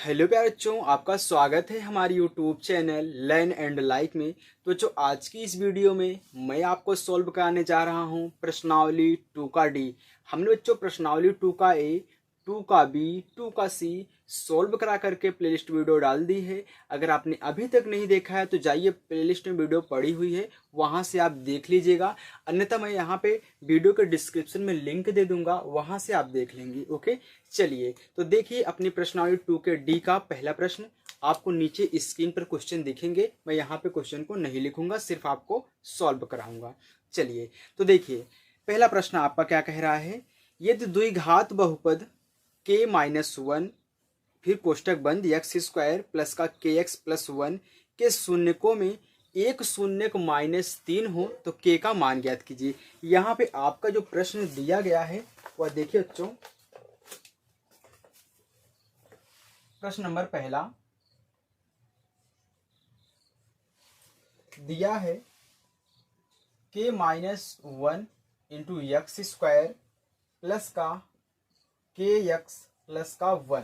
Hello प्यारे बच्चों, आपका स्वागत है हमारे YouTube channel learn and like में। तो बच्चों, आज की इस वीडियो में मैं आपको सॉल्व कराने जा रहा हूँ प्रश्नावली 2 का डी। हमने बच्चों प्रश्नावली 2 का ए, 2 का बी, 2 का सी सॉल्व करा करके प्लेलिस्ट वीडियो डाल दी है। अगर आपने अभी तक नहीं देखा है तो जाइए, प्लेलिस्ट में वीडियो पड़ी हुई है, वहाँ से आप देख लीजिएगा। अन्यथा मैं यहाँ पे वीडियो के डिस्क्रिप्शन में लिंक दे दूंगा, वहाँ से आप देख लेंगे। ओके, चलिए तो देखिए अपनी प्रश्नावली 2 के डी का पहला प्रश्न। आपको नीचे स्क्रीन पर क्वेश्चन दिखेंगे, मैं यहाँ पे क्वेश्चन को नहीं लिखूंगा, सिर्फ आपको सॉल्व कराऊंगा। चलिए तो देखिए पहला प्रश्न आपका क्या कह रहा है। यदि द्विघात बहुपद k माइनस वन, फिर कोष्टक बंद एक्स स्क्वायर प्लस का के एक्स प्लस वन के शून्यकों में एक शून्यक माइनस तीन हो तो k का मान ज्ञात कीजिए। यहाँ पे आपका जो प्रश्न दिया गया है वह देखिए बच्चों, प्रश्न नंबर पहला दिया है k minus one into x square plus का के एक्स प्लस का वन,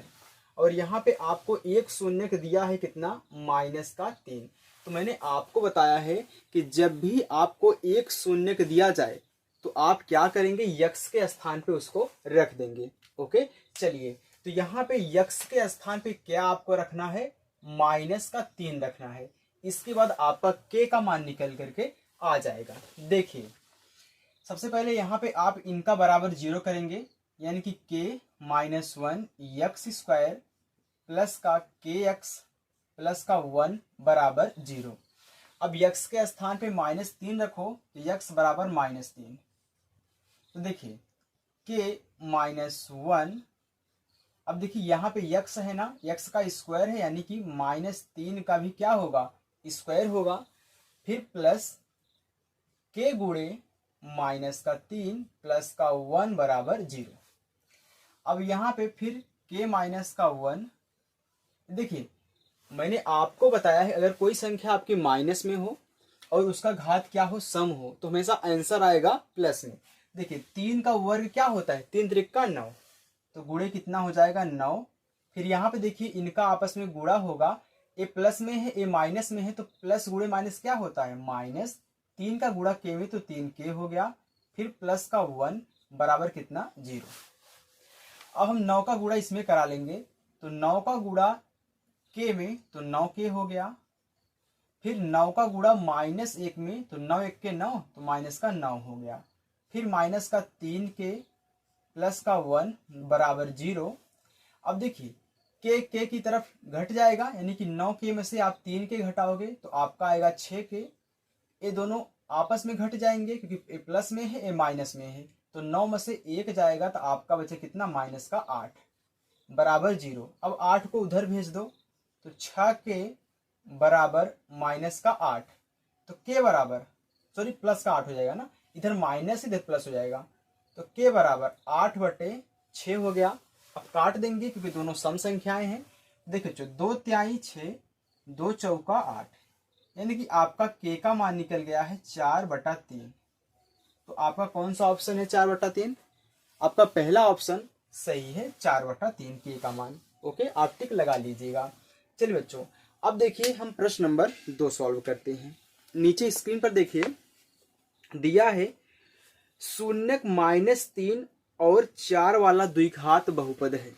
और यहाँ पे आपको एक शून्यक दिया है कितना, माइनस का तीन। तो मैंने आपको बताया है कि जब भी आपको एक शून्यक दिया जाए तो आप क्या करेंगे, यक्स के स्थान पे उसको रख देंगे। ओके, चलिए तो यहाँ पे यक्स के स्थान पे क्या आपको रखना है, माइनस का तीन रखना है। इसके बाद आपका के का मान निकल करके आ जाएगा। देखिए सबसे पहले यहाँ पे आप इनका बराबर जीरो करेंगे, यानी कि के minus one x square plus का के एक्स प्लस का वन बराबर जीरो। अब यक्स के स्थान पे माइनस तीन रखो तो यक्स बराबर माइनस तीन। तो देखिए के माइनस वन, अब देखिए यहाँ पे यक्स है ना, यक्स का स्क्वायर है, यानी कि माइनस तीन का भी क्या होगा, स्क्वायर होगा, फिर प्लस के गुणे माइनस का तीन प्लस का वन बराबर जीरो। अब यहाँ पे फिर के माइनस का वन, देखिए मैंने आपको बताया है अगर कोई संख्या आपकी माइनस में हो और उसका घात क्या हो, सम हो, तो हमेशा आंसर आएगा प्लस में। देखिए तीन का वर्ग क्या होता है, तीन त्रिका नौ, तो गुणे कितना हो जाएगा, नौ। फिर यहाँ पे देखिए इनका आपस में गुणा होगा, ए प्लस में है ए माइनस में है, तो प्लस गुणे माइनस क्या होता है, माइनस। तीन का गुणा के में तो तीन के हो गया, फिर प्लस का वन बराबर कितना, जीरो। अब हम नौ का गुणा इसमें करा लेंगे, तो नौ का गुणा के में तो नौ के हो गया, फिर नौ का गुणा माइनस एक में तो नौ एक के नौ, तो माइनस का नौ हो गया, फिर माइनस का तीन के प्लस का वन बराबर जीरो। अब देखिए के की तरफ घट जाएगा, यानी कि नौ के में से आप तीन के घटाओगे तो आपका आएगा छः के। ये दोनों आपस में घट जाएंगे क्योंकि ए प्लस में है ए माइनस में है, तो नौ में से एक जाएगा तो आपका बचे कितना, माइनस का आठ बराबर जीरो। अब आठ को उधर भेज दो तो छः के बराबर माइनस का आठ, तो के बराबर सॉरी प्लस का आठ हो जाएगा ना, इधर माइनस इधर प्लस हो जाएगा, तो के बराबर आठ बटे छः हो गया। अब काट देंगे क्योंकि दोनों सम संख्याएं हैं। देखो दो त्याई छः, दो चौका आठ, यानी कि आपका के का मान निकल गया है चार बटा तीन। तो आपका कौन सा ऑप्शन है, चार बटा तीन। आपका पहला ऑप्शन सही है, चार बटा तीन के का मान। ओके, आप टिक लगा लीजिएगा। चलिए बच्चों, अब देखिए हम प्रश्न नंबर 2 सॉल्व करते हैं। नीचे स्क्रीन पर देखिए दिया है शून्यक माइनस तीन और चार वाला द्विघात बहुपद है।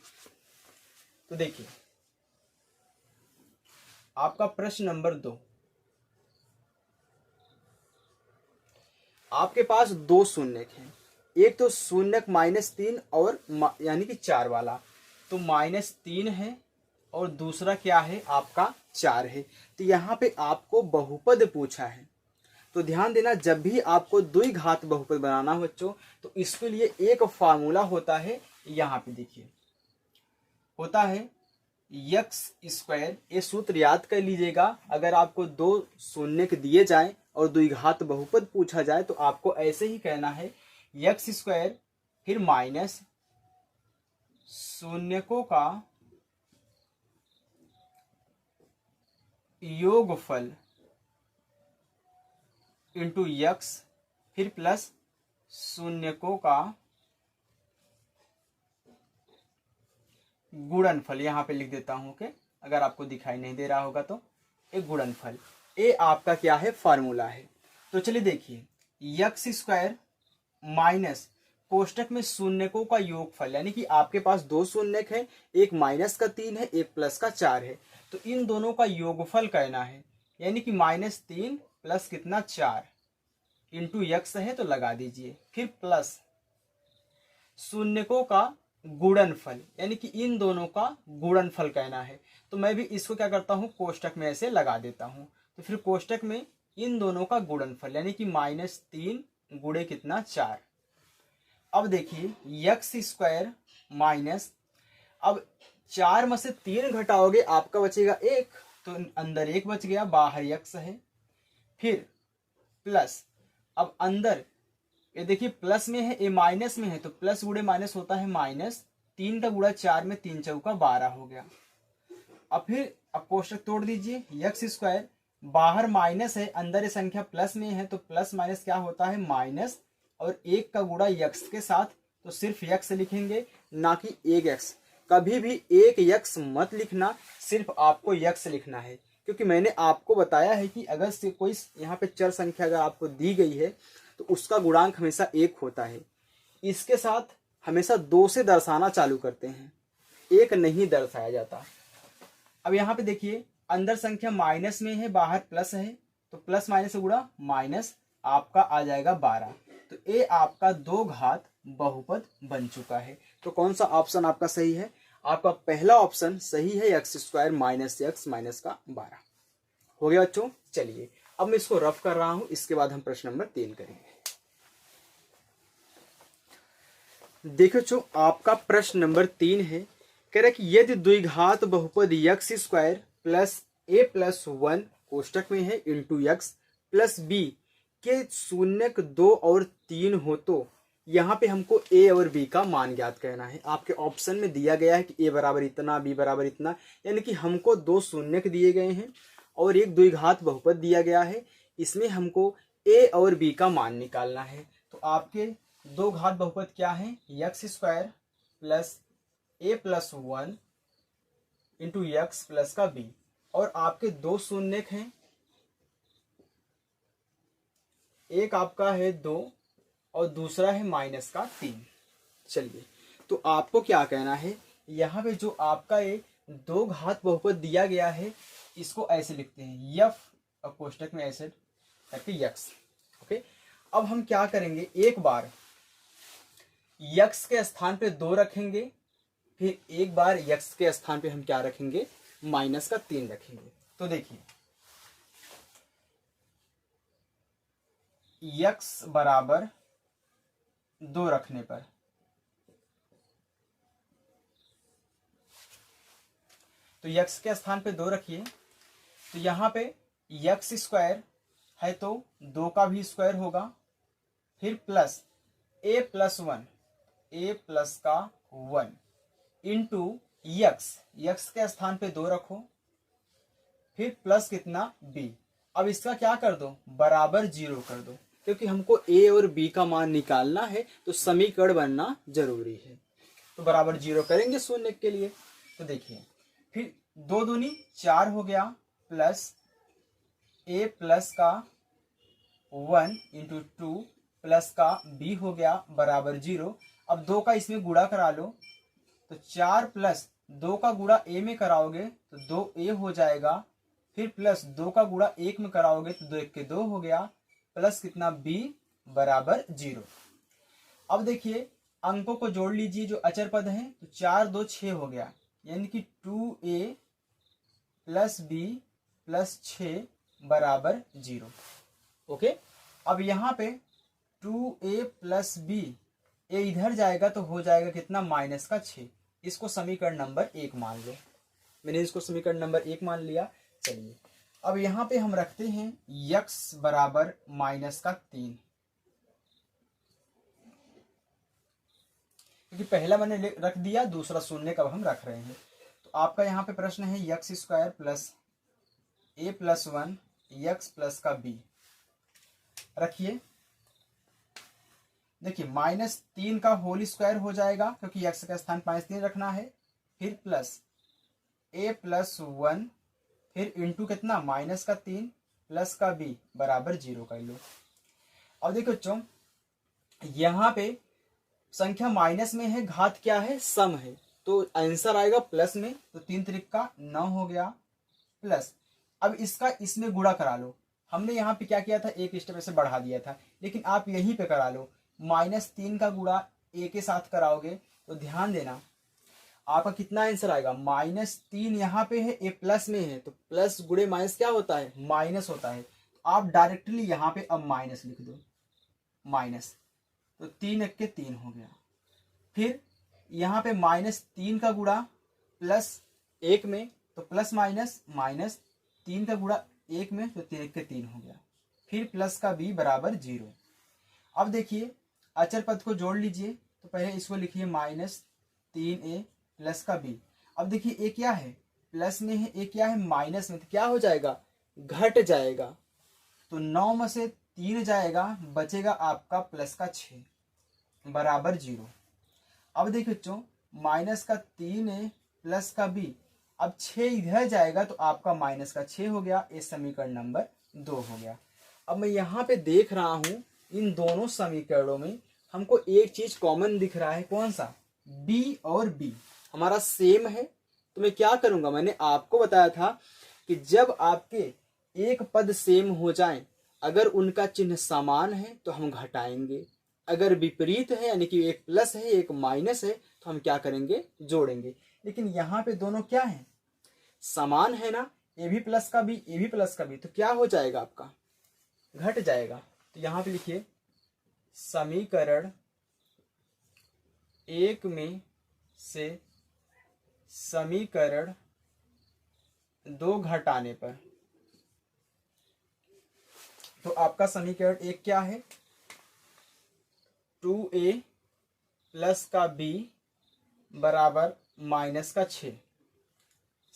तो देखिए आपका प्रश्न नंबर 2, आपके पास दो शून्यक हैं, एक तो शून्यक माइनस तीन और यानी कि चार वाला, तो माइनस तीन है और दूसरा क्या है आपका चार है। तो यहाँ पे आपको बहुपद पूछा है, तो ध्यान देना जब भी आपको द्विघात बहुपद बनाना हो बच्चों तो इसके लिए एक फार्मूला होता है। यहाँ पे देखिए होता है यक्स स्क्वायर, ये सूत्र याद कर लीजिएगा। अगर आपको दो शून्यक दिए जाए और द्विघात बहुपद पूछा जाए तो आपको ऐसे ही कहना है यक्स स्क्वायर फिर माइनस शून्यकों का योगफल इंटू यक्स फिर प्लस शून्यकों का गुणनफल, यहाँ पे लिख देता हूँ कि अगर आपको दिखाई नहीं दे रहा होगा तो एक गुणनफल, ये आपका क्या है, फार्मूला है। तो चलिए देखिए, यक्स स्क्वायर माइनस कोष्टक में शून्यकों का योगफल, यानी कि आपके पास दो शून्यक है, एक माइनस का 3 है, एक प्लस का 4 है, तो इन दोनों का योगफल कहना है, यानी कि -3 प्लस कितना 4 इंटू यक्स है तो लगा दीजिए, फिर प्लस शून्यकों का गुणनफल, यानी कि इन दोनों का गुणनफल कहना है। तो मैं भी इसको क्या करता हूँ, कोष्टक में ऐसे लगा देता हूँ। तो फिर कोष्टक में इन दोनों का गुणनफल, यानी कि -3 गुणे कितना 4। अब देखिए यक्स स्क्वायर माइनस, अब 4 में से 3 घटाओगे आपका बचेगा 1, तो अंदर 1 बच गया, बाहर यक्स है। फिर प्लस, अब अंदर ये देखिए प्लस में है, ये माइनस में है, तो प्लस गुणे माइनस होता है माइनस, 3 का गुणा 4 में 3 चौका 12 हो गया। अब फिर अब कोष्टक तोड़ दीजिए, यक्स स्क्वायर, बाहर माइनस है, अंदर ये संख्या प्लस में है, तो प्लस माइनस क्या होता है माइनस, और 1 का गुणा यक्स के साथ, तो सिर्फ यक्स लिखेंगे, ना कि एक यक्स। कभी भी एक यक्स मत लिखना, सिर्फ आपको यक्स लिखना है, क्योंकि मैंने आपको बताया है कि अगर से कोई यहाँ पे चर संख्या अगर आपको दी गई है तो उसका गुणांक हमेशा 1 होता है। इसके साथ हमेशा 2 से दर्शाना चालू करते हैं, 1 नहीं दर्शाया जाता। अब यहाँ पे देखिए अंदर संख्या माइनस में है, बाहर प्लस है, तो प्लस माइनस से गुणा माइनस, आपका आ जाएगा 12। तो ये आपका 2 घात बहुपद बन चुका है। तो कौन सा ऑप्शन आपका सही है? आपका पहला ऑप्शन सही है, x square minus x minus का 12। हो गया बच्चों। चलिए अब मैं इसको रफ कर रहा हूं, इसके बाद हम प्रश्न नंबर 3 करेंगे। देखो बच्चों, आपका प्रश्न नंबर 3 है, कह रहा है कि यदि द्विघात बहुपद एक्स स्क्वायर प्लस ए प्लस 1 कोष्टक में है इंटू एक्स प्लस बी के शून्यक 2 और 3 हो, तो यहाँ पे हमको ए और बी का मान ज्ञात करना है। आपके ऑप्शन में दिया गया है कि ए बराबर इतना, बी बराबर इतना, यानी कि हमको 2 शून्यक दिए गए हैं और एक द्विघात बहुपद दिया गया है, इसमें हमको ए और बी का मान निकालना है। तो आपके 2 घात बहुपद क्या है? एक्स स्क्वायर प्लस ए प्लस 1 इंटू एक्स प्लस का बी, और आपके 2 शून्यक हैं, एक आपका है 2 और दूसरा है माइनस का 3। चलिए तो आपको क्या कहना है, यहाँ पे जो आपका ये 2 घात बहुपद दिया गया है इसको ऐसे लिखते हैं यफ, और कोष्टक में ऐसे करके यक्स। ओके, अब हम क्या करेंगे, एक बार यक्स के स्थान पे 2 रखेंगे, फिर एक बार यक्स के स्थान पे हम क्या रखेंगे, माइनस का 3 रखेंगे। तो देखिए यक्स बराबर 2 रखने पर तो यक्स के स्थान पे 2 रखिए, तो यहाँ पे यक्स स्क्वायर है तो 2 का भी स्क्वायर होगा, फिर प्लस ए प्लस 1, ए प्लस का 1 इंटू यक्स, यक्स के स्थान पे 2 रखो, फिर प्लस कितना बी। अब इसका क्या कर दो, बराबर 0 कर दो, क्योंकि हमको ए और बी का मान निकालना है तो समीकरण बनना जरूरी है। तो बराबर 0 करेंगे शून्य के लिए। तो देखिए फिर 2 दूनी 4 हो गया, प्लस ए प्लस का 1 इंटू 2 प्लस का बी हो गया बराबर 0। अब 2 का इसमें गुणा करा लो, तो 4 प्लस 2 का गुणा ए में कराओगे तो 2a हो जाएगा, फिर प्लस 2 का गुणा 1 में कराओगे तो 2 1 के 2 हो गया, प्लस कितना b बराबर 0। अब देखिए अंकों को जोड़ लीजिए जो अचर पद हैं, तो 4 2 6 हो गया, यानी कि 2a प्लस b प्लस 6 बराबर 0। ओके, अब यहाँ पे 2a प्लस b, ए इधर जाएगा तो हो जाएगा कितना, माइनस का 6। इसको समीकरण नंबर 1 मान लो, मैंने इसको समीकरण नंबर 1 मान लिया। चलिए अब यहाँ पे हम रखते हैं यक्स बराबर माइनस का 3, क्योंकि पहला मैंने रख दिया, दूसरा शून्य कब हम रख रहे हैं। तो आपका यहाँ पे प्रश्न है यक्स स्क्वायर प्लस ए प्लस 1 यक्स प्लस का बी रखिए। देखिए -3 का होल स्क्वायर हो जाएगा, क्योंकि यक्स का स्थान -3 रखना है, फिर प्लस a प्लस 1 फिर इंटू कितना माइनस का 3 प्लस का b बराबर 0 कर लो। अब देखो बच्चों यहाँ पे संख्या माइनस में है, घात क्या है, सम है, तो आंसर आएगा प्लस में, तो 3 त्रिक का 9 हो गया प्लस। अब इसका इसमें गुणा करा लो। हमने यहाँ पे क्या किया था, एक स्टेप ऐसे बढ़ा दिया था, लेकिन आप यहीं पे करा लो। -3 का गुणा a के साथ कराओगे तो ध्यान देना आपका कितना आंसर आएगा, -3 यहाँ पे है, a प्लस में है, तो प्लस गुणे माइनस क्या होता है, माइनस होता है। तो आप डायरेक्टली यहाँ पे अब माइनस लिख दो, माइनस, तो 3 एक के 3 हो गया। फिर यहाँ पे -3 का गुणा प्लस 1 में, तो प्लस माइनस माइनस 3 का गुणा 1 में, तो 3 एक के 3 हो गया। फिर प्लस का b बराबर 0। अब देखिए अचर पद को जोड़ लीजिए, तो पहले इसको लिखिए -3a प्लस का b। अब देखिए a क्या है, प्लस में है, a क्या है, माइनस में, तो क्या हो जाएगा, घट जाएगा, तो 9 में से 3 जाएगा, बचेगा आपका प्लस का 6 बराबर 0। अब देखिए बच्चों माइनस का 3a प्लस का b, अब 6 इधर जाएगा तो आपका माइनस का 6 हो गया, ये समीकरण नंबर 2 हो गया। अब मैं यहाँ पे देख रहा हूँ इन दोनों समीकरणों में हमको एक चीज कॉमन दिख रहा है, कौन सा, b और b हमारा सेम है। तो मैं क्या करूंगा, मैंने आपको बताया था कि जब आपके एक पद सेम हो जाएं, अगर उनका चिन्ह समान है तो हम घटाएंगे, अगर विपरीत है यानी कि एक प्लस है एक माइनस है तो हम क्या करेंगे, जोड़ेंगे। लेकिन यहाँ पे दोनों क्या है, समान है ना, ए भी प्लस का भी, ए भी प्लस का भी, तो क्या हो जाएगा आपका, घट जाएगा। तो यहाँ पे लिखिए समीकरण 1 में से समीकरण 2 घटाने पर, तो आपका समीकरण 1 क्या है, 2a प्लस का b बराबर माइनस का 6,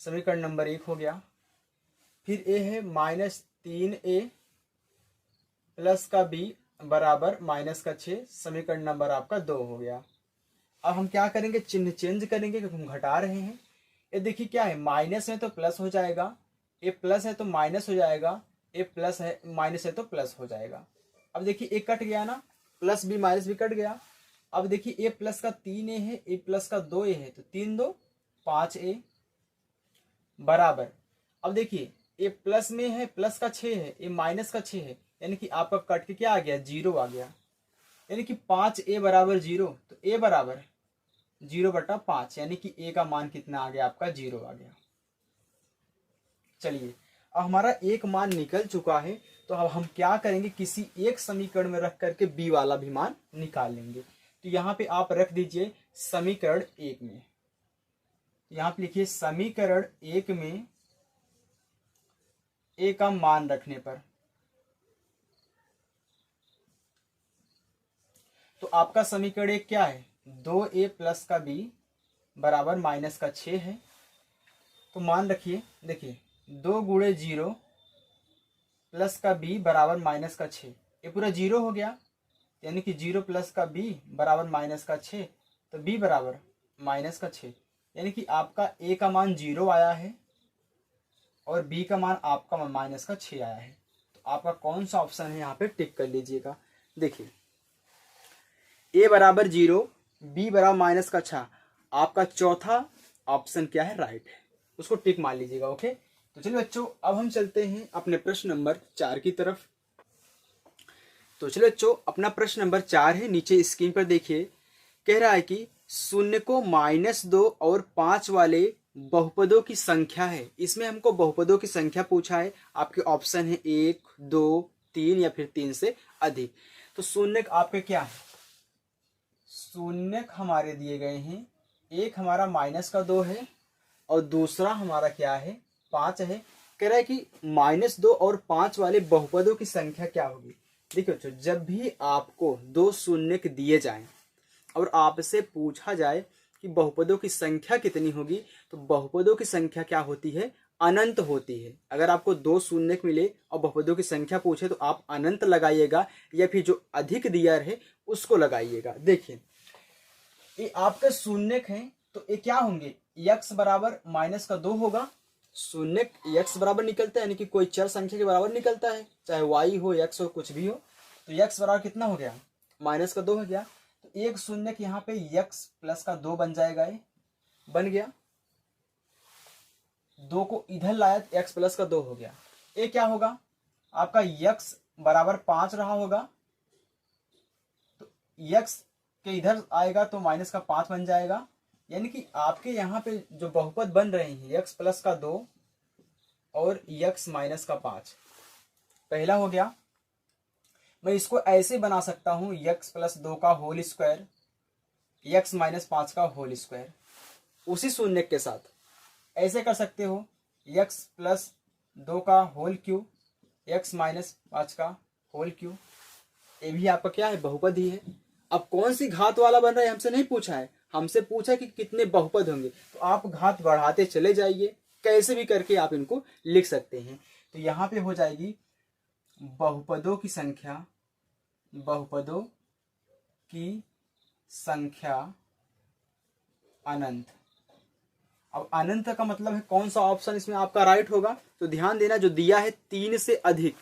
समीकरण नंबर 1 हो गया। फिर a है -3a प्लस का b बराबर माइनस का 6, समीकरण नंबर आपका 2 हो गया। अब हम क्या करेंगे, चिन्ह चेंज करेंगे क्योंकि हम घटा रहे हैं। ये देखिए क्या है, माइनस है तो प्लस हो जाएगा, ए प्लस है तो माइनस हो जाएगा, ए प्लस है माइनस है तो प्लस हो जाएगा। अब देखिए एक कट गया ना, प्लस बी माइनस भी कट गया। अब देखिए ए प्लस का 3a है, ए प्लस का 2a है, तो 3 2 5a बराबर। अब देखिए ए प्लस में है, प्लस का 6 है, ए माइनस का 6 है, यानी कि आपका कट के क्या आ गया, 0 आ गया, यानी कि 5a बराबर 0, तो a बराबर 0/5, यानी कि a का मान कितना आ गया आपका, 0 आ गया। चलिए अब हमारा एक मान निकल चुका है, तो अब हम क्या करेंगे, किसी एक समीकरण में रख करके b वाला भी मान निकाल लेंगे। तो यहाँ पे आप रख दीजिए समीकरण 1 में, यहाँ पे लिखिए समीकरण 1 में a का मान रखने पर, तो आपका समीकरण 1 क्या है, 2a प्लस का b बराबर माइनस का 6 है। तो मान रखिए, देखिए 2 गुणे 0 प्लस का b बराबर माइनस का 6, ये पूरा 0 हो गया, यानी कि 0 प्लस का b बराबर माइनस का 6, तो b बराबर माइनस का 6, यानी कि आपका a का मान 0 आया है और b का मान आपका माइनस का 6 आया है। तो आपका कौन सा ऑप्शन है यहाँ पे टिक कर लीजिएगा। देखिए a बराबर 0 b बराबर माइनस का 6, आपका चौथा ऑप्शन क्या है, राइट है, उसको टिक मार लीजिएगा। ओके, तो चलिए बच्चों अब हम चलते हैं अपने प्रश्न नंबर 4 की तरफ। तो चलिए बच्चों अपना प्रश्न नंबर 4 है, नीचे स्क्रीन पर देखिए, कह रहा है कि शून्य को -2 और 5 वाले बहुपदों की संख्या है। इसमें हमको बहुपदों की संख्या पूछा है, आपके ऑप्शन है 1 2 3 या फिर 3 से अधिक। तो शून्य आपके क्या है, शून्य हमारे दिए गए हैं, एक हमारा -2 है और दूसरा हमारा क्या है, 5 है। कह रहा है कि -2 और 5 वाले बहुपदों की संख्या क्या होगी। देखिए बच्चों जब भी आपको 2 शून्य दिए जाएं और आपसे पूछा जाए कि बहुपदों की संख्या कितनी होगी, तो बहुपदों की संख्या क्या होती है, अनंत होती है। अगर आपको 2 शून्य मिले और बहुपदों की संख्या पूछे तो आप अनंत लगाइएगा या फिर जो अधिक दिया है उसको लगाइएगा। देखिए ये आपके शून्य हैं तो ये क्या होंगे, यक्स बराबर माइनस का 2 होगा। शून्य यक्स बराबर निकलता है, यानी कि कोई चर संख्या के बराबर निकलता है, चाहे वाई हो यक्स हो कुछ भी हो। तो यक्स बराबर कितना हो गया, माइनस का 2 हो गया। तो एक शून्य यहाँ पे यक्स प्लस का 2 बन जाएगा, ये बन गया। 2 को इधर लाया तो एक्स प्लस का 2 हो गया। ये क्या होगा आपका, यक्स बराबर 5 रहा होगा, तो यक्स के इधर आएगा तो माइनस का 5 बन जाएगा। यानी कि आपके यहाँ पे जो बहुपद बन रहे हैं यक्स प्लस का 2 और यक्स माइनस का 5, पहला हो गया। मैं इसको ऐसे बना सकता हूँ, यक्स प्लस 2 का होल स्क्वायर यक्स माइनस 5 का होल स्क्वायर। उसी शून्य के साथ ऐसे कर सकते हो, यक्स प्लस 2 का होल क्यूब यक्स माइनस 5 का होल क्यूब। ये भी आपका क्या है, बहुपद ही है। अब कौन सी घात वाला बन रहा है हमसे नहीं पूछा है, हमसे पूछा कि कितने बहुपद होंगे। तो आप घात बढ़ाते चले जाइए, कैसे भी करके आप इनको लिख सकते हैं। तो यहाँ पे हो जाएगी बहुपदों की संख्या, बहुपदों की संख्या अनंत। अब अनंत का मतलब है कौन सा ऑप्शन इसमें आपका राइट होगा, तो ध्यान देना जो दिया है 3 से अधिक,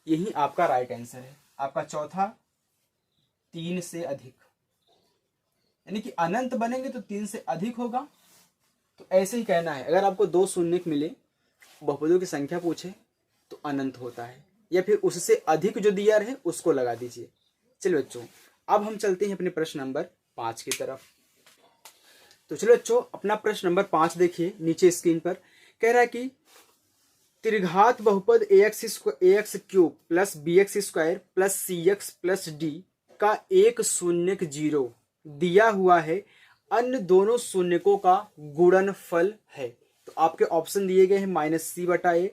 यही आपका राइट आंसर है। आपका चौथा 3 से अधिक, यानी कि अनंत बनेंगे तो 3 से अधिक होगा। तो ऐसे ही कहना है, अगर आपको 2 शून्य मिले, बहुपदों की संख्या पूछे तो अनंत होता है, या फिर उससे अधिक जो दिया रहे उसको लगा दीजिए। चलो बच्चों, अब हम चलते हैं अपने प्रश्न नंबर 5 की तरफ। तो चलो बच्चों, अपना प्रश्न नंबर 5 देखिए नीचे स्क्रीन पर। कह रहा है कि त्रिघात बहुपद ax cube plus bx square plus cx plus d का एक शून्यक 0 दिया हुआ है, अन्य दोनों शून्यकों का गुणनफल है। तो आपके ऑप्शन दिए गए हैं -c/a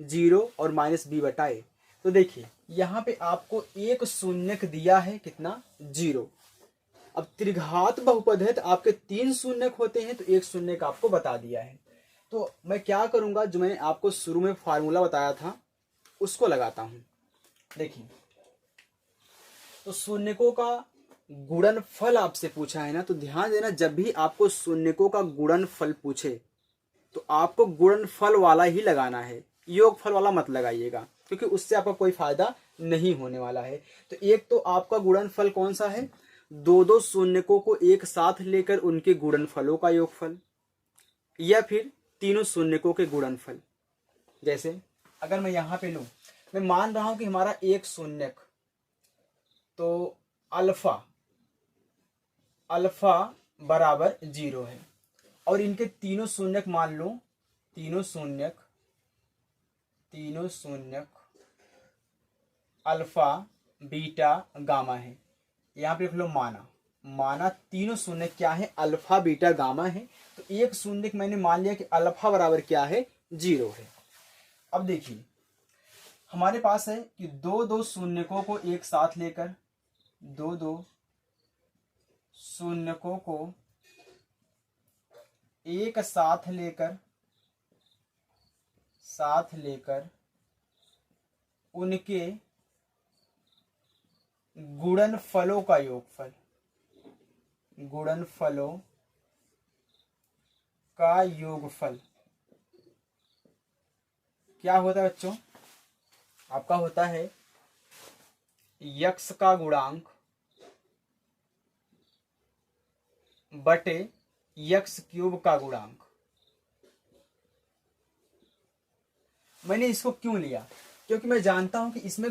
0 और -b/a। तो देखिए यहाँ पे आपको एक शून्यक दिया है, कितना, 0। अब त्रिघात बहुपद है तो आपके 3 शून्यक होते हैं, तो एक शून्यक आपको बता दिया है। तो मैं क्या करूंगा, जो मैंने आपको शुरू में फार्मूला बताया था उसको लगाता हूं। देखिए, तो शून्यकों का गुणनफल आपसे पूछा है ना, तो ध्यान देना जब भी आपको शून्यकों का गुणनफल पूछे तो आपको गुणनफल वाला ही लगाना है, योगफल वाला मत लगाइएगा, क्योंकि उससे आपका कोई फायदा नहीं होने वाला है। तो एक तो आपका गुणनफल कौन सा है, 2 शून्यकों को एक साथ लेकर उनके गुणनफलों का योगफल, या फिर तीनों शून्यकों के गुणनफल। जैसे अगर मैं यहाँ पे लूँ, मैं मान रहा हूं कि हमारा एक शून्यक, तो अल्फा बराबर 0 है, और इनके तीनों शून्यक मान लो, तीनों शून्यक अल्फा बीटा गामा है। यहाँ पे लिख लो माना तीनों शून्य क्या है, अल्फा बीटा गामा है। तो एक शून्य मैंने मान लिया कि अल्फा बराबर क्या है, 0 है। अब देखिए हमारे पास है कि 2 शून्यकों को एक साथ लेकर, 2 शून्यकों को एक साथ लेकर उनके गुणनफलों का योगफल, गुणनफलों का योगफल क्या होता है बच्चों, आपका होता है यक्स का गुणांक बटे यक्स क्यूब का गुणांक। मैंने इसको क्यों लिया, क्योंकि मैं जानता हूं कि इसमें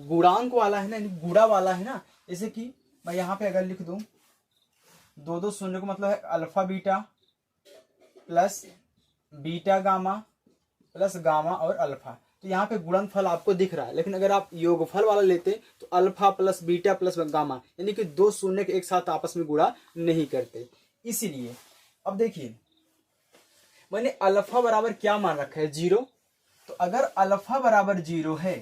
गुणांक वाला है ना, गुणा वाला है ना। जैसे कि मैं यहाँ पे अगर लिख दूं 2 शून्य को मतलब है alpha beta plus beta gamma plus gamma और अल्फा, तो यहाँ पे गुणनफल आपको दिख रहा है। लेकिन अगर आप योगफल वाला लेते तो alpha plus beta plus gamma, यानी कि 2 शून्य एक साथ आपस में गुणा नहीं करते, इसीलिए। अब देखिए मैंने अल्फा बराबर क्या मान रखा है, 0। तो अगर अल्फा बराबर 0 है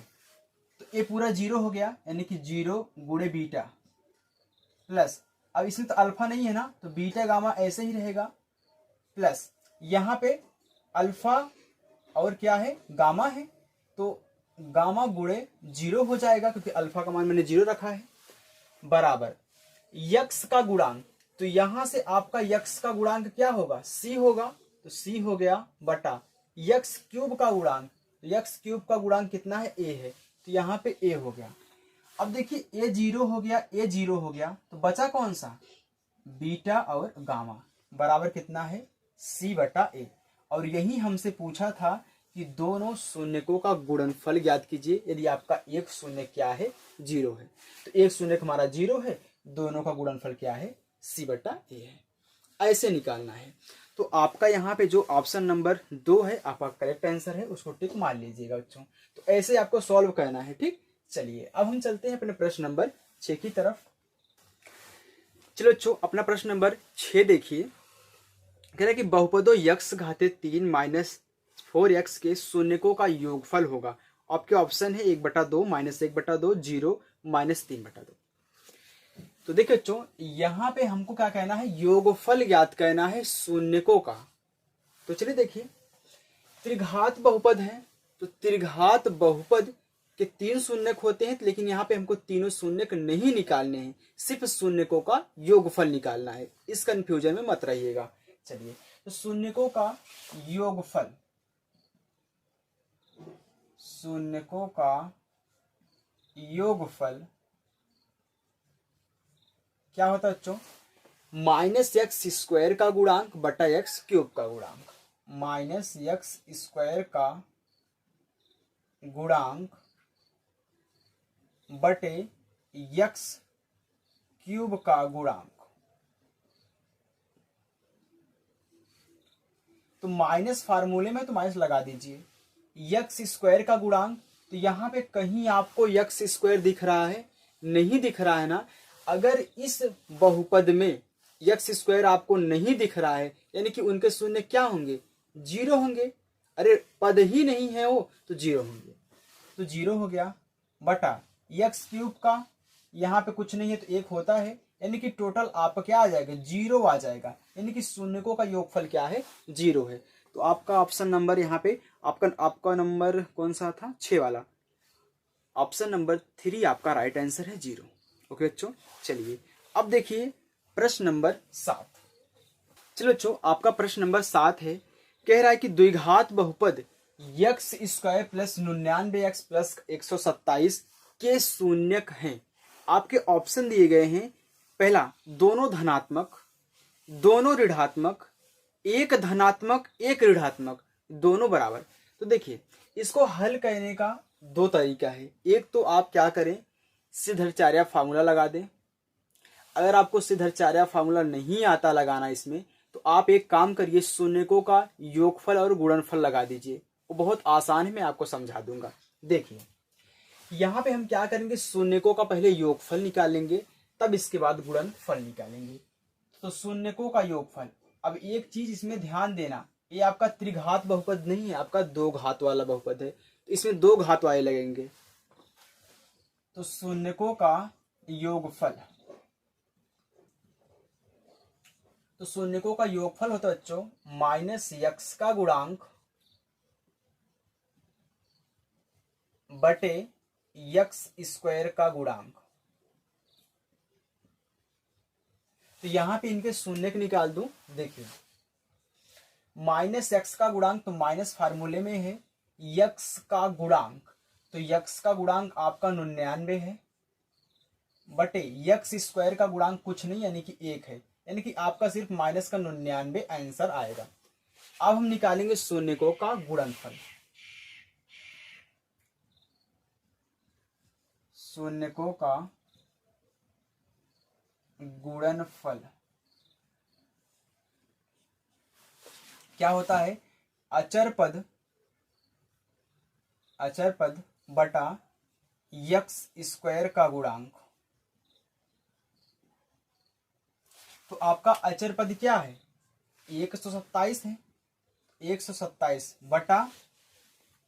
तो ये पूरा 0 हो गया, यानी कि 0 गुणे बीटा प्लस, अब इसमें तो अल्फा नहीं है ना, तो बीटा गामा ऐसे ही रहेगा, प्लस यहाँ पे अल्फा और क्या है, गामा है, तो गामा गुणे 0 हो जाएगा, क्योंकि अल्फा का मान मैंने 0 रखा है, बराबर यक्स का गुणांक। तो यहां से आपका यक्स का गुणांक क्या होगा, सी होगा, तो सी हो गया बटा यक्स क्यूब का गुणांक, तो यक्स क्यूब का गुणांक कितना है, ए है, तो यहाँ पे ए हो गया। अब देखिए ए जीरो हो गया, ए जीरो हो गया, तो बचा कौन सा, बीटा और गामा, बराबर कितना है, सी बटा ए। और यही हमसे पूछा था कि दोनों शून्यकों का गुणनफल ज्ञात कीजिए यदि आपका एक शून्य क्या है, जीरो है। तो एक शून्य हमारा जीरो है, दोनों का गुणनफल क्या है, सी बटा ए है। ऐसे निकालना है। तो आपका यहाँ पे जो ऑप्शन नंबर 2 है आपका करेक्ट आंसर है, उसको टिक मार लीजिएगा बच्चों। तो ऐसे आपको सॉल्व करना है, ठीक। चलिए अब हम चलते हैं अपने प्रश्न नंबर 6 की तरफ। चलो बच्चों अपना प्रश्न नंबर 6 देखिए। कह रहा है कि बहुपदों यक्स घाते 3 माइनस 4x के शून्यकों का योगफल होगा। आपके ऑप्शन है 1/2, -1/2, 0, -3/2। तो देखिए बच्चों यहां पे हमको क्या कहना है, योगफल ज्ञात करना है शून्यकों का। तो चलिए देखिए, त्रिघात बहुपद है, तो त्रिघात बहुपद के 3 शून्यक होते हैं, लेकिन यहाँ पे हमको तीनों शून्यक नहीं निकालने हैं, सिर्फ शून्यकों का योगफल निकालना है। इस कंफ्यूजन में मत रहिएगा। चलिए तो शून्यकों का योगफल, शून्यकों का योगफल क्या होता है बच्चों, -x² का गुणांक बटा x क्यूब का गुणांक, -x² का गुणांक बटे x क्यूब का गुणांक। तो माइनस फार्मूले में तो माइनस लगा दीजिए, x² का गुणांक, तो यहां पे कहीं आपको x² दिख रहा है, नहीं दिख रहा है ना। अगर इस बहुपद में x² आपको नहीं दिख रहा है, यानी कि उनके शून्य क्या होंगे, जीरो होंगे। अरे पद ही नहीं है वो, तो जीरो होंगे, तो जीरो हो गया बटा x क्यूब का, यहाँ पे कुछ नहीं है तो 1 होता है, यानी कि टोटल आपका क्या आ जाएगा, जीरो आ जाएगा, यानी कि शून्यकों का योगफल क्या है, जीरो है। तो आपका ऑप्शन नंबर यहाँ पे आपका नंबर कौन सा था, 6 वाला, ऑप्शन नंबर 3 आपका राइट आंसर है, 0। ओके बच्चों, चलिए अब देखिए प्रश्न नंबर 7। चलो बच्चों आपका प्रश्न नंबर 7 है, कह रहा है कि द्विघात बहुपद x² प्लस 99x प्लस 127 के शून्यक हैं। आपके ऑप्शन दिए गए हैं, पहला दोनों धनात्मक, दोनों ऋणात्मक, एक धनात्मक एक ऋणात्मक, दोनों बराबर। तो देखिए इसको हल करने का 2 तरीका है। एक तो आप क्या करें, सिद्धाचार्य फार्मूला लगा दें। अगर आपको सिद्धाचार्य फार्मूला नहीं आता लगाना इसमें, तो आप एक काम करिए, शून्यकों का योगफल और गुणनफल लगा दीजिए, वो बहुत आसान है, मैं आपको समझा दूंगा। देखिए यहाँ पे हम क्या करेंगे, शून्यकों का पहले योगफल निकालेंगे, तब इसके बाद गुणनफल निकालेंगे। तो शून्यकों का योगफल, अब एक चीज इसमें ध्यान देना, ये आपका त्रिघात बहुपद नहीं है, आपका 2 घात वाला बहुपद है, तो इसमें 2 घात वाले लगेंगे। तो शून्यकों का योगफल, तो शून्यकों का योगफल होता है बच्चों -x का गुणांक बटे x² का गुणांक। तो यहां पे इनके शून्यक निकाल दूं, देखिए -x का गुणांक, तो माइनस फार्मूले में है, x का गुणांक, तो x का गुणांक आपका 99 है, बटे x² का गुणांक कुछ नहीं यानी कि 1 है, यानी कि आपका सिर्फ माइनस का 99 आंसर आएगा। अब हम निकालेंगे शून्यकों का गुणनफल, शून्यकों का गुणनफल क्या होता है, अचर पद बटा x² का गुणांक। तो आपका अचर पद क्या है, 127 है, 127 बटा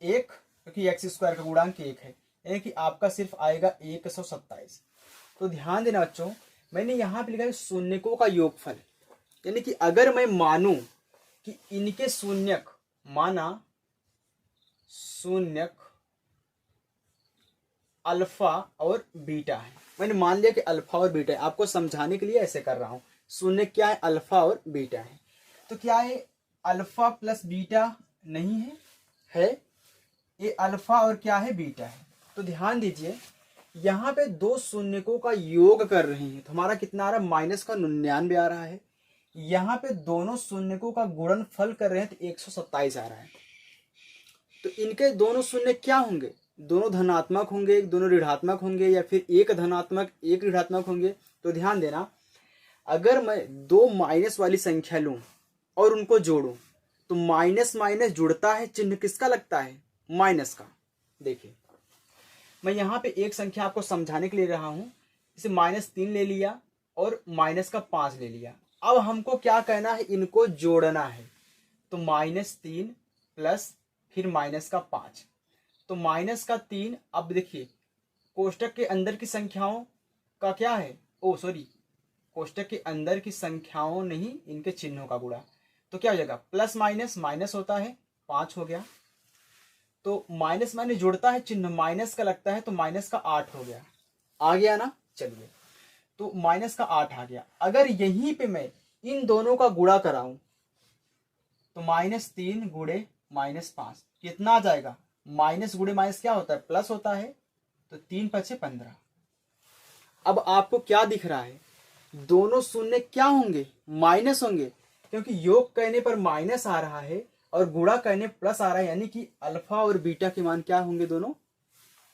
1, क्योंकि x² का गुणांक 1 है, यानी कि आपका सिर्फ आएगा 127। तो ध्यान देना बच्चों, मैंने यहाँ पे लिखा है शून्यकों का योगफल, यानी कि अगर मैं मानूं कि इनके शून्यक, माना शून्यक अल्फा और बीटा है, मैंने मान लिया कि अल्फा और बीटा है, आपको समझाने के लिए ऐसे कर रहा हूं, शून्य क्या है, अल्फा और बीटा है। तो क्या है, अल्फा प्लस बीटा नहीं है, ये अल्फा और क्या है, बीटा है। तो ध्यान दीजिए यहाँ पे दो शून्यकों का योग कर रहे हैं तो हमारा कितना आ रहा है, -99 आ रहा है। यहाँ पे दोनों शून्यकों का गुणनफल कर रहे हैं तो 127 आ रहा है। तो इनके दोनों शून्य क्या होंगे, दोनों धनात्मक होंगे, दोनों ऋणात्मक होंगे, या फिर एक धनात्मक एक ऋणात्मक होंगे। तो ध्यान देना, अगर मैं दो माइनस वाली संख्या लूं और उनको जोड़ूं तो माइनस माइनस जुड़ता है, चिन्ह किसका लगता है, माइनस का। देखिए मैं यहाँ पे एक संख्या आपको समझाने के लिए रहा हूं, इसे -3 ले लिया और -5 ले लिया। अब हमको क्या कहना है, इनको जोड़ना है। तो -3 प्लस फिर -5, तो -3। अब देखिए कोष्टक के अंदर की संख्याओं का क्या है, ओ सॉरी, कोष्टक के अंदर की संख्याओं नहीं, इनके चिन्हों का गुणा। तो क्या हो जाएगा, प्लस माइनस माइनस होता है, 5 हो गया। तो माइनस माइनस जुड़ता है, चिन्ह माइनस का लगता है, तो माइनस का 8 हो गया। आ गया ना, चलिए तो माइनस का 8 आ गया। अगर यहीं पे मैं इन दोनों का गुणा कराऊं तो -3 गुणे -5 कितना आ जाएगा, माइनस गुणे माइनस क्या होता है, प्लस होता है। तो 3 × 5 = 15। अब आपको क्या दिख रहा है, दोनों शून्य क्या होंगे, माइनस होंगे, क्योंकि योग कहने पर माइनस आ रहा है और गुणा करने प्लस आ रहा है, यानी कि अल्फा और बीटा के मान क्या होंगे, दोनों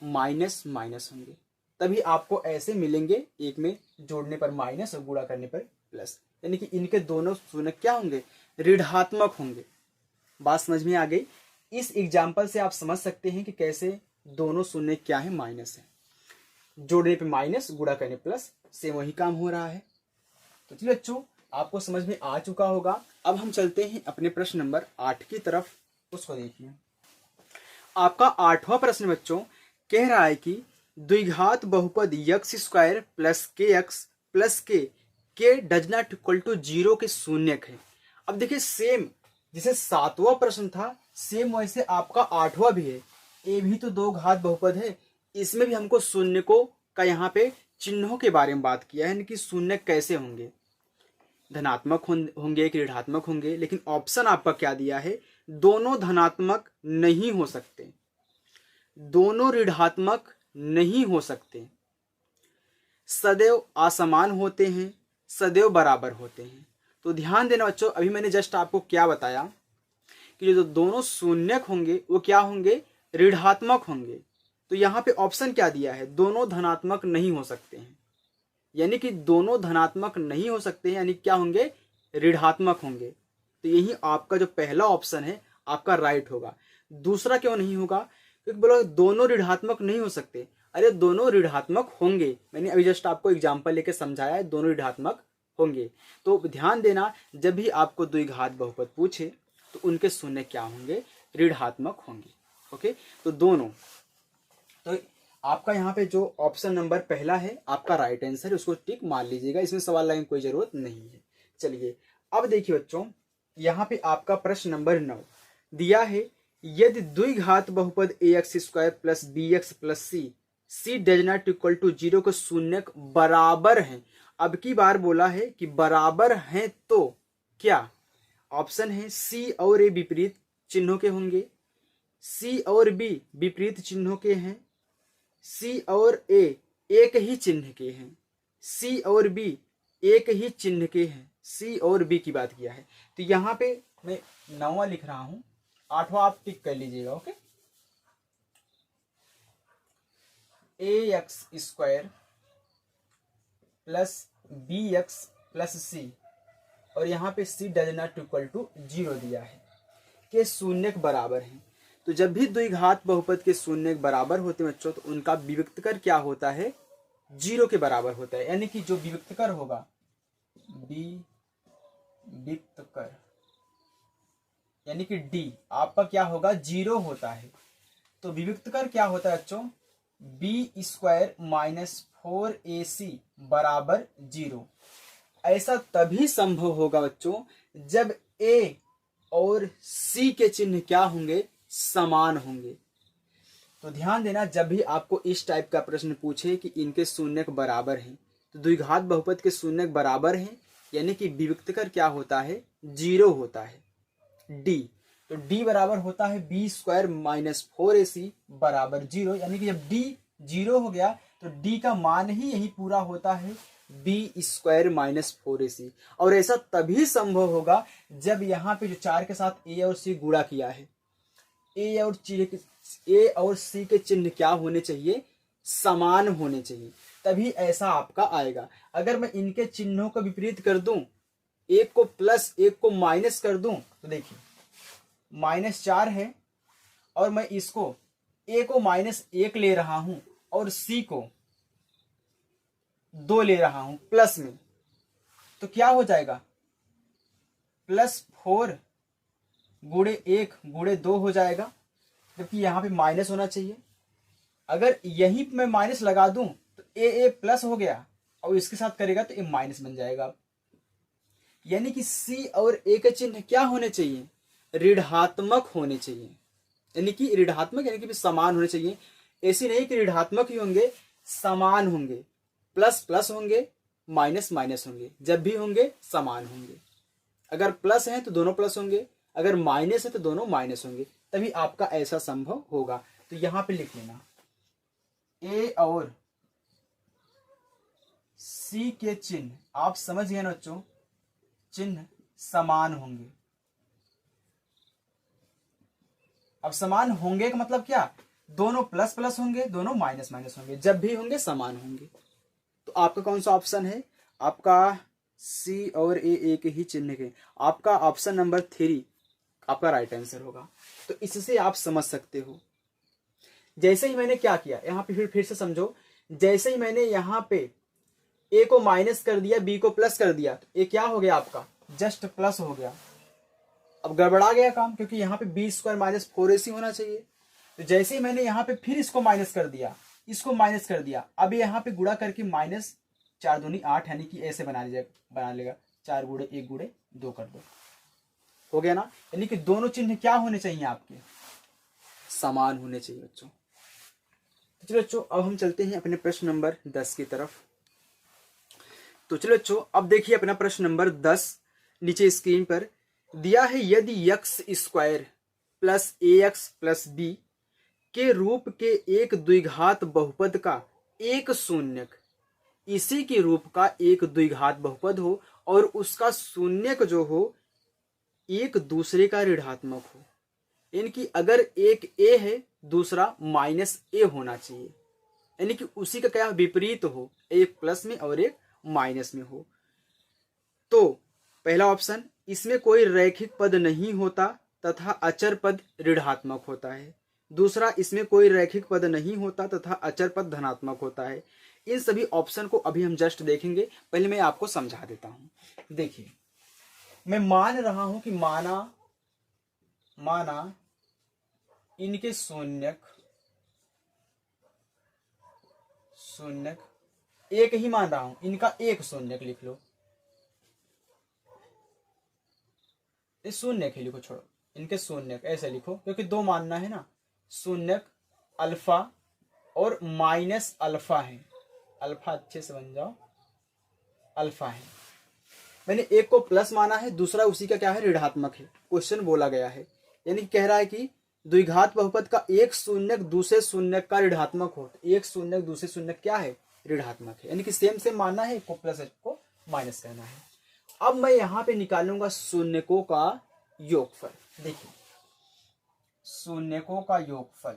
माइनस माइनस होंगे। तभी आपको ऐसे मिलेंगे, एक में जोड़ने पर माइनस और गुणा करने पर प्लस, यानी कि इनके दोनों शून्य क्या होंगे, ऋणात्मक होंगे। बात समझ में आ गई। इस एग्जाम्पल से आप समझ सकते हैं कि कैसे दोनों शून्य क्या है, माइनस है। जोड़ने पे माइनस, गुणा करने प्लस, सेम वही काम हो रहा है। तो चलिए बच्चों, आपको समझ में आ चुका होगा। अब हम चलते हैं अपने प्रश्न नंबर 8 की तरफ, उसको देखिए। आपका 8वां प्रश्न बच्चों कह रहा है कि द्विघात बहुपद x² प्लस kx प्लस के डज नॉट इक्वल टू 0 के शून्यक है। अब देखिए सेम जैसे 7वां प्रश्न था, सेम वैसे आपका 8वां भी है। ये भी तो दो घात बहुपद है, इसमें भी हमको शून्यकों का यहाँ पे चिन्हों के बारे में बात किया है, यानी कि शून्य कैसे होंगे, धनात्मक होंगे कि ऋणात्मक होंगे। लेकिन ऑप्शन आपका क्या दिया है, दोनों धनात्मक नहीं हो सकते, दोनों ऋणात्मक नहीं हो सकते, सदैव असमान होते हैं, सदैव बराबर होते हैं। तो ध्यान देना बच्चों, अभी मैंने जस्ट आपको क्या बताया कि जो दोनों शून्यक होंगे वो क्या होंगे, ऋणात्मक होंगे। तो यहाँ पे ऑप्शन क्या दिया है, दोनों धनात्मक नहीं हो सकते हैं, यानी कि दोनों धनात्मक नहीं हो सकते हैं, यानी क्या होंगे, ऋणात्मक होंगे। तो यही आपका जो पहला ऑप्शन है आपका राइट होगा। दूसरा क्यों नहीं होगा, क्योंकि बोला दोनों ऋणात्मक नहीं हो सकते। अरे दोनों ऋणात्मक होंगे, मैंने अभी जस्ट आपको एग्जांपल लेके समझाया है, दोनों ऋणात्मक होंगे। तो ध्यान देना, जब भी आपको द्विघात बहुपद पूछे तो उनके शून्य क्या होंगे, ऋणात्मक होंगे। ओके, तो दोनों, तो आपका यहाँ पे जो ऑप्शन नंबर पहला है आपका राइट आंसर है, उसको टिक मार लीजिएगा, इसमें सवाल लगाने की कोई जरूरत नहीं है। चलिए अब देखिए बच्चों, यहाँ पे आपका प्रश्न नंबर 9 दिया है, यदि द्विघात बहुपद ax² plus bx plus c does not equal to 0 के शून्यक बराबर हैं। अब की बार बोला है कि बराबर हैं, तो क्या ऑप्शन है, सी और ए विपरीत चिन्हों के होंगे, सी और बी विपरीत चिन्हों के हैं, सी और ए एक ही चिन्ह के हैं, सी और बी एक ही चिन्ह के हैं, सी और बी की बात किया है। तो यहाँ पे मैं 9वां लिख रहा हूं, 8वां आप टिक कर लीजिएगा। Okay, ax² plus bx plus c, और यहाँ पे c does not equal to 0 दिया है, के शून्यक बराबर हैं। तो जब भी द्विघात बहुपद के शून्यक बराबर होते हैं बच्चों, तो उनका विविक्तकर क्या होता है, 0 के बराबर होता है, यानी कि जो विविक्तकर होगा, विविक्तकर यानी कि d आपका क्या होगा, 0 होता है। तो विविक्तकर क्या होता है बच्चों, b² माइनस 4ac बराबर 0। ऐसा तभी संभव होगा बच्चों जब a और c के चिन्ह क्या होंगे, समान होंगे। तो ध्यान देना, जब भी आपको इस टाइप का प्रश्न पूछे कि इनके शून्यक बराबर हैं, तो द्विघात बहुपद के शून्यक बराबर हैं यानी कि विविक्तकर क्या होता है, 0 होता है। डी, तो डी बराबर होता है b² माइनस 4ac बराबर 0, यानी कि जब डी 0 हो गया तो डी का मान ही यही पूरा होता है b² माइनस 4ac। और ऐसा तभी संभव होगा जब यहाँ पे जो 4 के साथ a और c गुणा किया है, ए और सी के चिन्ह क्या होने चाहिए, समान होने चाहिए, तभी ऐसा आपका आएगा। अगर मैं इनके चिन्हों का विपरीत कर दूं, एक को प्लस एक को माइनस कर दूं, तो देखिए -4 है और मैं इसको ए को -1 ले रहा हूं और सी को 2 ले रहा हूं प्लस में, तो क्या हो जाएगा, +4 गुणे 1 गुणे 2 हो जाएगा, जबकि यहाँ पे माइनस होना चाहिए। अगर यहीं मैं माइनस लगा दूं तो ए प्लस हो गया और इसके साथ करेगा तो ए माइनस बन जाएगा। यानी कि सी और ए के चिन्ह क्या होने चाहिए, ऋणात्मक होने चाहिए, यानी कि ऋणात्मक यानी कि समान होने चाहिए। ऐसी नहीं कि ऋणात्मक ही होंगे, समान होंगे, प्लस प्लस होंगे, माइनस माइनस होंगे, जब भी होंगे समान होंगे। अगर प्लस है तो दोनों प्लस होंगे, अगर माइनस है तो दोनों माइनस होंगे, तभी आपका ऐसा संभव होगा। तो यहां पे लिख लेना, ए और सी के चिन्ह, आप समझ गए ना बच्चों, चिन्ह समान होंगे। अब समान होंगे का मतलब क्या, दोनों प्लस प्लस होंगे, दोनों माइनस माइनस होंगे, जब भी होंगे समान होंगे। तो आपका कौन सा ऑप्शन है, आपका सी और ए एक ही चिन्ह के, आपका ऑप्शन नंबर 3 आपका राइट आंसर होगा। तो इससे आप समझ सकते हो। जैसे ही मैंने क्या किया, यहां पे फिर से समझो, जैसे ही मैंने यहाँ पे ए को माइनस कर दिया, बी को प्लस कर दिया, तो ए क्या हो गया आपका, जस्ट प्लस हो गया। अब गड़बड़ा गया काम, क्योंकि यहाँ पे b² माइनस 4ac होना चाहिए। तो जैसे ही मैंने यहाँ पे फिर इसको माइनस कर दिया, इसको माइनस कर दिया, अब यहाँ पे गुणा करके -4 दूनी 8, यानी कि ऐसे बना लेगा 4 गुणे 1 गुणे 2 कर दो, हो गया ना। यानी कि दोनों चिन्ह क्या होने चाहिए आपके, समान होने चाहिए बच्चों। तो चलो बच्चों, अब हम चलते हैं अपने प्रश्न नंबर 10 की तरफ। तो चलो बच्चों, अब देखिए अपना प्रश्न नंबर 10 नीचे स्क्रीन पर दिया है। यदि x² plus ax plus b के रूप के एक द्विघात बहुपद का एक शून्यक इसी के रूप का एक द्विघात बहुपद हो और उसका शून्यक जो हो एक दूसरे का ऋणात्मक हो, यानी कि अगर एक a है दूसरा -a होना चाहिए, यानी कि उसी का क्या विपरीत हो, एक प्लस में और एक माइनस में हो। तो पहला ऑप्शन, इसमें कोई रैखिक पद नहीं होता तथा अचर पद ऋणात्मक होता है। दूसरा, इसमें कोई रैखिक पद नहीं होता तथा अचर पद धनात्मक होता है। इन सभी ऑप्शन को अभी हम जस्ट देखेंगे, पहले मैं आपको समझा देता हूं। देखिए, मैं मान रहा हूं कि माना इनके शून्यक एक ही मान रहा हूं, इनका एक शून्यक लिख लो, इस शून्यक ही लिखो, छोड़ो इनके शून्यक ऐसे लिखो, क्योंकि 2 मानना है ना। शून्यक अल्फा और माइनस अल्फा है, अल्फा अच्छे से बन जाओ, अल्फा है। मैंने एक को प्लस माना है, दूसरा उसी का क्या है, ऋणात्मक है। क्वेश्चन बोला गया है, यानी कह रहा है कि द्विघात बहुपद का एक शून्यक दूसरे शून्यक का ऋणात्मक हो, तो एक शून्यक दूसरे शून्यक क्या है, ऋणात्मक है, यानी कि सेम मानना है, एक को प्लस एक को माइनस करना है। अब मैं यहां पे निकालूंगा शून्यकों का योगफल। देखिए, शून्यकों का योगफल,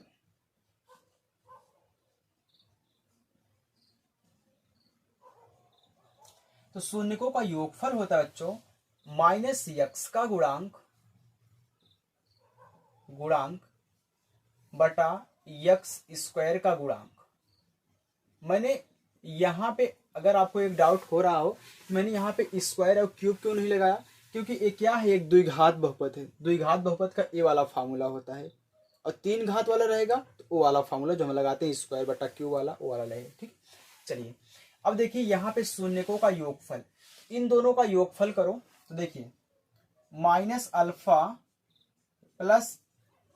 तो शून्यकों का योगफल होता है बच्चों -x का गुणांक बटा x² का गुणांक। मैंने यहां पे, अगर आपको एक डाउट हो रहा हो, मैंने यहाँ पे स्क्वायर और क्यूब क्यों नहीं लगाया, क्योंकि ये क्या है, एक द्विघात बहुपद है। द्विघात बहुपद का ए वाला फार्मूला होता है, और 3 घात वाला रहेगा तो ओ वाला फार्मूला जो हम लगाते हैं स्क्वायर बटा क्यूब वाला, वो वाला रहेगा। ठीक, चलिए अब देखिए यहाँ पे शून्यकों का योगफल, इन दोनों का योगफल करो तो देखिए -अल्फा प्लस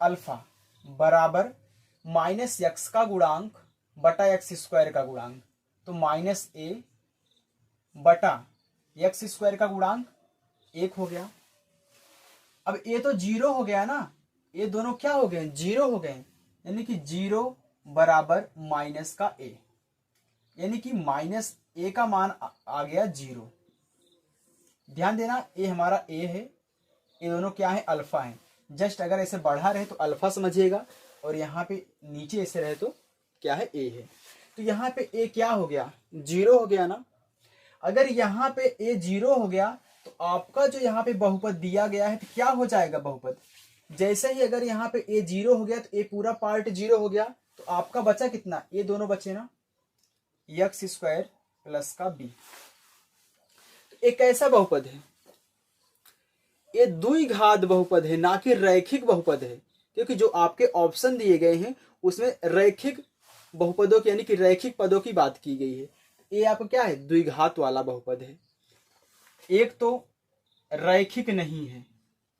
अल्फा बराबर -x का गुणांक बटा x² का गुणांक, तो -a बटा एक्स स्क्वायर का गुणांक 1 हो गया। अब ए तो 0 हो गया ना, ये दोनों क्या हो गए, 0 हो गए, यानी कि 0 बराबर माइनस का ए, यानी कि माइनस ए का मान आ गया 0। ध्यान देना ए हमारा ए है, ये दोनों क्या है, अल्फा है। जस्ट अगर ऐसे बढ़ा रहे तो अल्फा समझिएगा, और यहाँ पे नीचे ऐसे रहे तो क्या है, ए है। तो यहाँ पे ए क्या हो गया, 0 हो गया ना। अगर यहाँ पे ए 0 हो गया तो आपका जो यहाँ पे बहुपद दिया गया है तो क्या हो जाएगा बहुपद, जैसे ही अगर यहाँ पे ए 0 हो गया तो ए पूरा पार्ट 0 हो गया, तो आपका बचा कितना, ये दोनों बचे ना, एक्स स्क्वायर प्लस का बी। तो एक ऐसा बहुपद है, ये द्विघात बहुपद है, ना कि रैखिक बहुपद है, क्योंकि जो आपके ऑप्शन दिए गए हैं उसमें रैखिक बहुपदों की यानी कि रैखिक पदों की बात की गई है। ये आपका क्या है, द्विघात वाला बहुपद है। एक तो रैखिक नहीं है,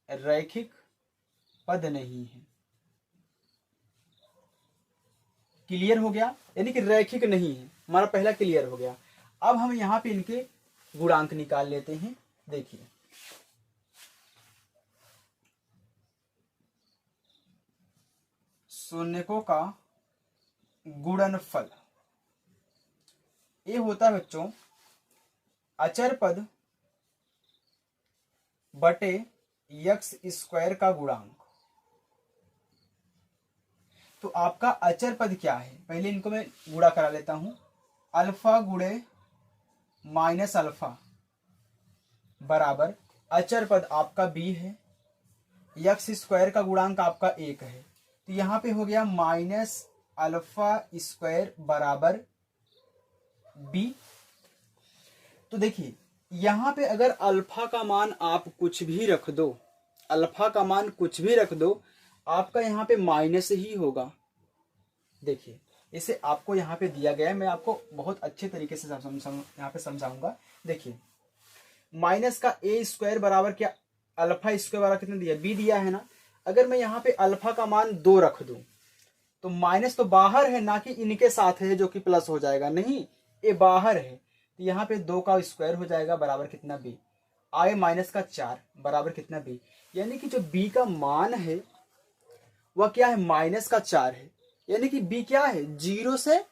रैखिक पद नहीं है, क्लियर हो गया, यानी कि रैखिक नहीं है, हमारा पहला क्लियर हो गया। अब हम यहां पे इनके गुणांक निकाल लेते हैं। देखिए शून्यकों का गुणनफल, ये होता है बच्चों अचर पद बटे एक्स स्क्वायर का गुणांक। तो आपका अचर पद क्या है, पहले इनको मैं गुणा करा लेता हूं, अल्फा गुणे माइनस अल्फा बराबर अचर पद आपका बी है, एक्स स्क्वायर का गुणांक आपका 1 है, तो यहां पे हो गया माइनस अल्फा स्क्वायर बराबर बी। तो देखिए यहां पे अगर अल्फा का मान आप कुछ भी रख दो, अल्फा का मान कुछ भी रख दो, आपका यहाँ पे माइनस ही होगा। देखिए इसे आपको यहाँ पे दिया गया है, मैं आपको बहुत अच्छे तरीके से यहाँ पे समझाऊंगा। देखिए माइनस का ए स्क्वायर बराबर क्या, अल्फा स्क्वायर बराबर कितना दिया, बी दिया है ना। अगर मैं यहाँ पे अल्फा का मान 2 रख दूं तो माइनस तो बाहर है, ना कि इनके साथ है जो कि प्लस हो जाएगा, नहीं ये बाहर है, तो यहाँ पे 2 का स्क्वायर हो जाएगा बराबर कितना बी, आगे माइनस का 4 बराबर कितना बी, यानी कि जो बी का मान है वह क्या है, माइनस का 4 है, यानी कि बी क्या है, 0 से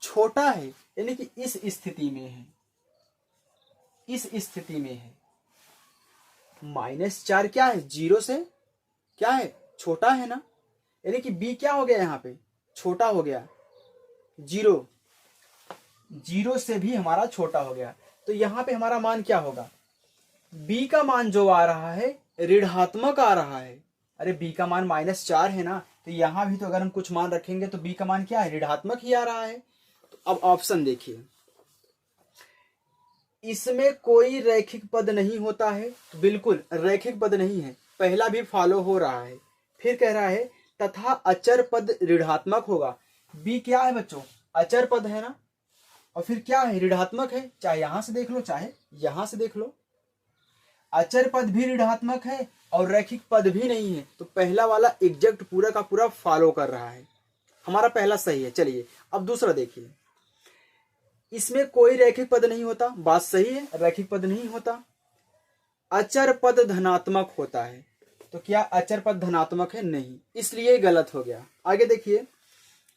छोटा है, यानी कि इस स्थिति में है, इस स्थिति में है। -4 क्या है, 0 से क्या है, छोटा है ना, यानी कि बी क्या हो गया, यहाँ पे छोटा हो गया, 0 से भी हमारा छोटा हो गया। तो यहाँ पे हमारा मान क्या होगा, बी का मान जो आ रहा है ऋणात्मक आ रहा है। अरे बी का मान -4 है ना, तो यहां भी तो अगर हम कुछ मान रखेंगे तो बी का मान क्या है, ऋणात्मक ही आ रहा है। तो अब ऑप्शन देखिए, इसमें कोई रैखिक पद नहीं होता है, तो बिल्कुल रैखिक पद नहीं है, पहला भी फॉलो हो रहा है। फिर कह रहा है तथा अचर पद ऋणात्मक होगा, बी क्या है बच्चों, अचर पद है ना, और फिर क्या है, ऋणात्मक है, चाहे यहां से देख लो चाहे यहां से देख लो, अचर पद भी ऋणात्मक है और रैखिक पद भी नहीं है, तो पहला वाला एग्जैक्ट पूरा का पूरा फॉलो कर रहा है, हमारा पहला सही है। चलिए अब दूसरा देखिए, इसमें कोई रैखिक पद नहीं होता, बात सही है, रैखिक पद नहीं होता, अचर पद धनात्मक होता है, तो क्या अचर पद धनात्मक है, नहीं, इसलिए गलत हो गया। आगे देखिए,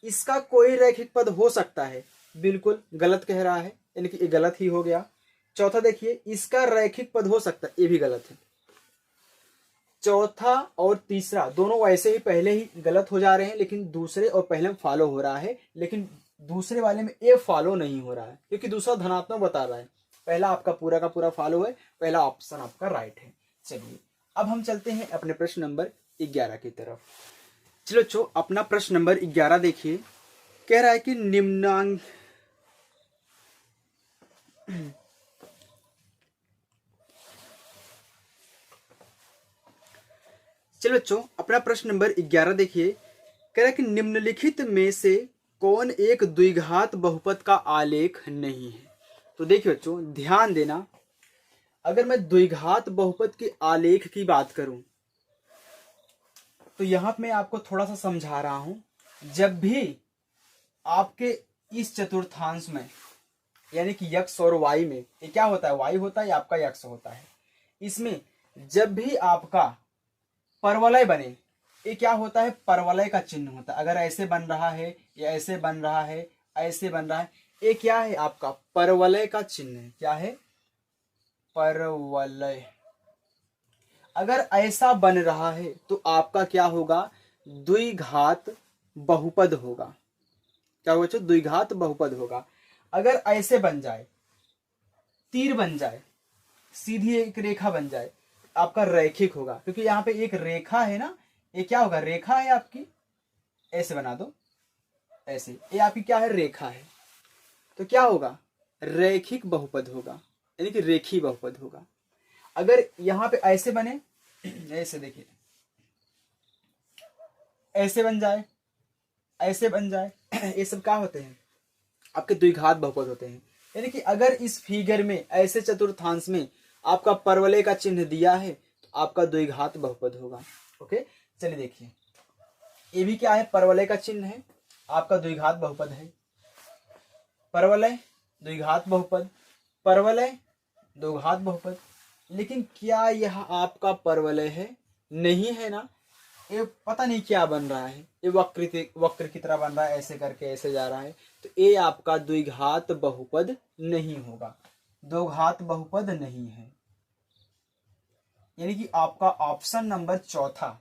इसका कोई रैखिक पद हो सकता है, बिल्कुल गलत कह रहा है, यानी कि ये गलत ही हो गया। चौथा देखिए, इसका रैखिक पद हो सकता है, ये भी गलत है। चौथा और तीसरा दोनों वैसे ही पहले ही गलत हो जा रहे हैं, लेकिन दूसरे और पहले में फॉलो हो रहा है, लेकिन दूसरे वाले में ए फॉलो नहीं हो रहा है, क्योंकि दूसरा धनात्मक बता रहा है, पहला आपका पूरा का पूरा फॉलो है, पहला ऑप्शन आपका राइट है। चलिए अब हम चलते हैं अपने प्रश्न नंबर 11 की तरफ। चलो अपना प्रश्न नंबर 11 देखिए, कह रहा है कि निम्नांक चलो बच्चों अपना प्रश्न नंबर 11 देखिए, कह रहा है कि निम्नलिखित में से कौन एक द्विघात बहुपद का आलेख नहीं है। तो देखिए बच्चों ध्यान देना, अगर मैं द्विघात बहुपद के आलेख की बात करूं तो यहां मैं आपको थोड़ा सा समझा रहा हूं, जब भी आपके इस चतुर्थांश में यानी कि x और y में ये क्या होता है, y होता है या आपका x होता है। इसमें जब भी आपका परवलय बने, ये क्या होता है, परवलय का चिन्ह होता है। अगर ऐसे बन रहा है या ऐसे बन रहा है, ऐसे बन रहा है, ये क्या है, आपका परवलय का चिन्ह है। क्या है, परवलय। अगर ऐसा बन रहा है तो आपका क्या होगा, द्विघात बहुपद होगा। क्या होगा, द्विघात बहुपद होगा। अगर ऐसे बन जाए, तीर बन जाए, सीधी एक रेखा बन जाए, आपका रैखिक होगा, क्योंकि यहाँ पे एक रेखा है ना, ये क्या होगा, रेखा है आपकी। ऐसे बना दो, ऐसे, ये आपकी क्या है, रेखा है, तो क्या होगा, रैखिक बहुपद होगा, यानी कि रेखी बहुपद होगा। अगर यहाँ पे ऐसे बने, ऐसे देखिए, ऐसे बन जाए, ऐसे बन जाए, ये सब क्या होते हैं, आपके द्विघात बहुपद होते हैं। यानी कि अगर इस फिगर में ऐसे चतुर्थांश में आपका परवलय का चिन्ह दिया है तो आपका द्विघात बहुपद होगा। ओके, चलिए देखिए, ये भी क्या है, परवलय का चिन्ह है, आपका द्विघात बहुपद है। परवलय द्विघात बहुपद, परवलय द्विघात बहुपद। लेकिन क्या यह आपका परवलय है, नहीं है ना, ये पता नहीं क्या बन रहा है, ये वक्र की तरह बन रहा है, ऐसे करके ऐसे जा रहा है, तो ये आपका द्विघात बहुपद नहीं होगा, द्विघात बहुपद नहीं है। यानी कि आपका ऑप्शन नंबर चौथा,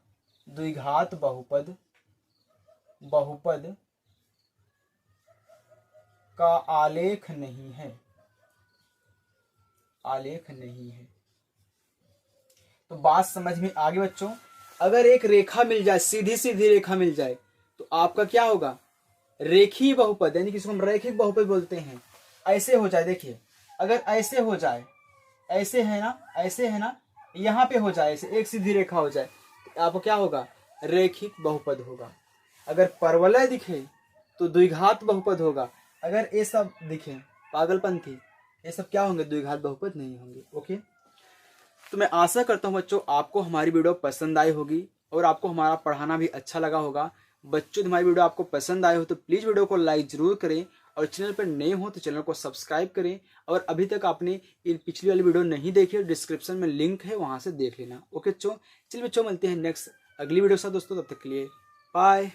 द्विघात बहुपद का आलेख नहीं है, आलेख नहीं है। तो बात समझ में आ गई बच्चों। अगर एक रेखा मिल जाए, सीधी सीधी रेखा मिल जाए, तो आपका क्या होगा, रेखीय बहुपद, यानी कि इसको हम रैखिक बहुपद बोलते हैं। ऐसे हो जाए, देखिए, अगर ऐसे हो जाए, ऐसे है ना, ऐसे है ना, यहाँ पे हो जाए, ऐसे एक सीधी रेखा हो जाए, तो आपको क्या होगा, रैखिक बहुपद होगा। अगर परवलय दिखे तो द्विघात बहुपद होगा। अगर ये सब दिखे, पागलपंथी, ये सब क्या होंगे, द्विघात बहुपद नहीं होंगे। ओके, तो मैं आशा करता हूँ बच्चों आपको हमारी वीडियो पसंद आई होगी और आपको हमारा पढ़ाना भी अच्छा लगा होगा। बच्चों, हमारी वीडियो आपको पसंद आए हो तो प्लीज़ वीडियो को लाइक जरूर करें, और चैनल पर नए हो तो चैनल को सब्सक्राइब करें। और अभी तक आपने ये पिछली वाली वीडियो नहीं देखी है, डिस्क्रिप्शन में लिंक है, वहाँ से देख लेना। ओके बच्चों, चलिए बच्चों, मिलते हैं नेक्स्ट अगली वीडियो के साथ दोस्तों, तब तक के लिए बाय।